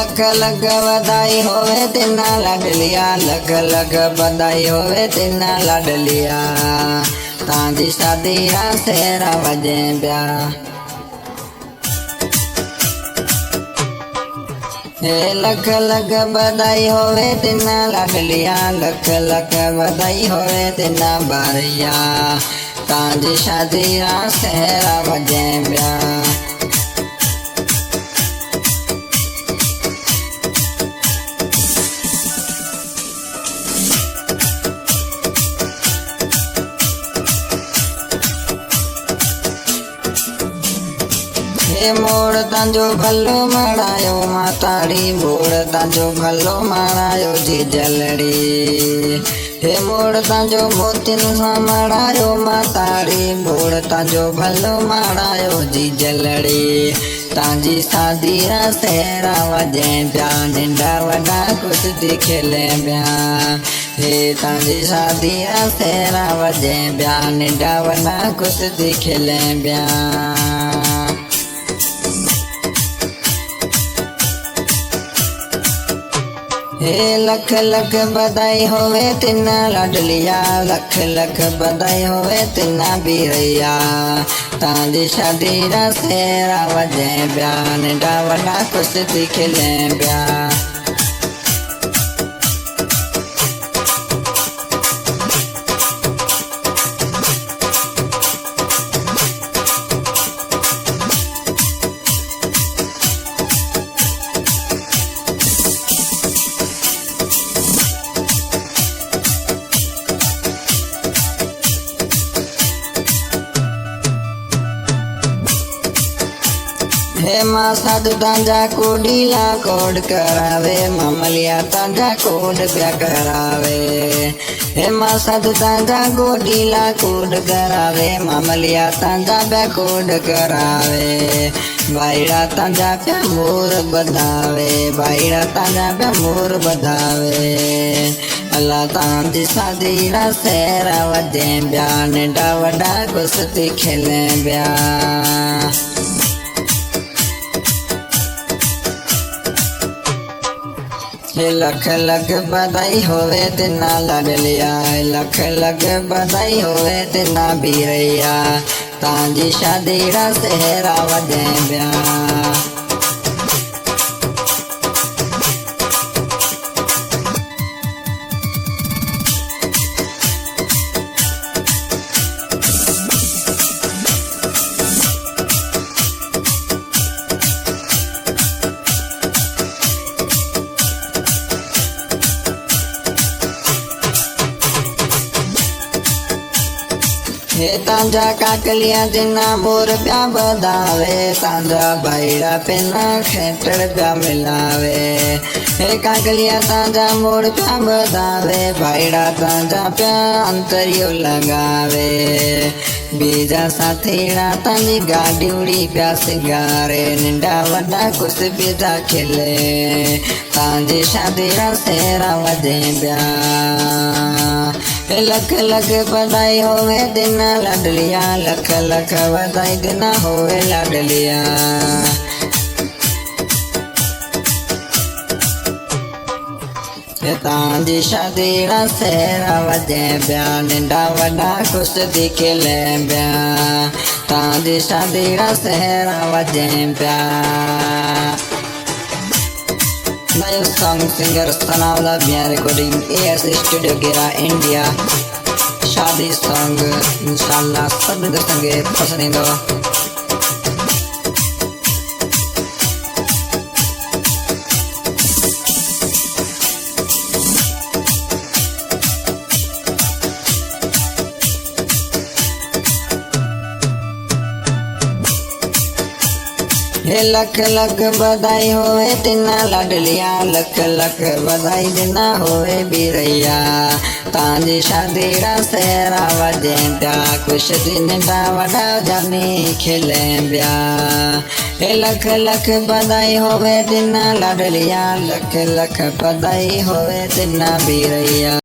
लख लख बधाई होवे तिना लाडलिया, लख लख बधाई होवे तिना लाडलिया, तांजी शादी रा सेरा वजे पिया। हे लख लख बधाई होवे तिना लाडलिया, लख लख बधाई होवे तिना बारिया, तांजी शादी रा सेरा वजे पिया। हे मोड़ तांजो भलो मारायो माताड़ी, मोड़ तांजो भलो मारायो जी जलड़ी। हे मोड़ तांजो मोतिन सा मारायो माताड़ी, मोड़ तांजो भलो मारायो जी जलड़ी, तांजी शादी रा सेरा वजे पिया, नंढा वॾा कुश्ती खेले पिया। हे तांजी शादी रा सेरा वजे पिया, नंढा वॾा कुश्ती खेले पिया। हे लख लख बधाई होवे तिना लाडलिया, लख लख बधाई होवे तिना बीरैया, तांजी शादी रा सेरा वजे पिया, नंढा वॾा कुश्ती खेले पिया। हे माँ साधु तांजा कोडीला कोड करावे, मामलिया तांजा कोड प्या करावे। हे माँ साधु तांजा कोडीला कोड करावे, मामलिया तांजा प्या कोड करावे। भाईड़ा तांजा प्या मोर बधावे, भाईड़ा तांजा प्या मोर बधावे। अल्लाह तांजी शादी रा सेरा वजे पिया, नंढा वॾा कुश्ती खेले पिया। हे लख लख बधाई होवे तिना लाडलिया, लख लख बधाई होवे तिना बीरैया, तांजी शादी रा सेरा वजे पिया। हे तांजा काकलिया तिना मोर प्या बधावे, तांजा भाईड़ा पिना खेटड़ प्या मिलावे। हे काकलिया तांजा मोर प्या बधावे, भाईड़ा तांजा प्या अंतरियो लगावे। बीजा साथीड़ा तांजी गाड़ी उड़ी प्या सिगारे, नंढा वॾा कुश्ती था खेले, तांजी शादी रा सेरा वजे पिया। लख लख बधाई होवे तिना लाडलिया, लख लख बधाई तिना होवे लाडलिया। तांजी शादी रा सेरा वजे पिया, नंढा वॾा कुश्ती खेले पिया, तांजी शादी रा सेरा वजे पिया। नयो सॉन्ग सिंगर सनावला बिया, रिकॉर्डिंग AS स्टूडियो गेरा इंडिया। शादी सॉन्ग इंशाल्लाह सब संगे पसंद हो। हे लख लख बधाई होवे तिना लाडलिया, लख लख बधाई तिना होवे बीरैया, तांजी शादी रा सेरा वजे पिया, कुश्ती नंढा वॾा जानी खेले पिया। हे लख लख बधाई होवे तिना लाडलिया, लख लख बधाई होवे तिना बीरैया।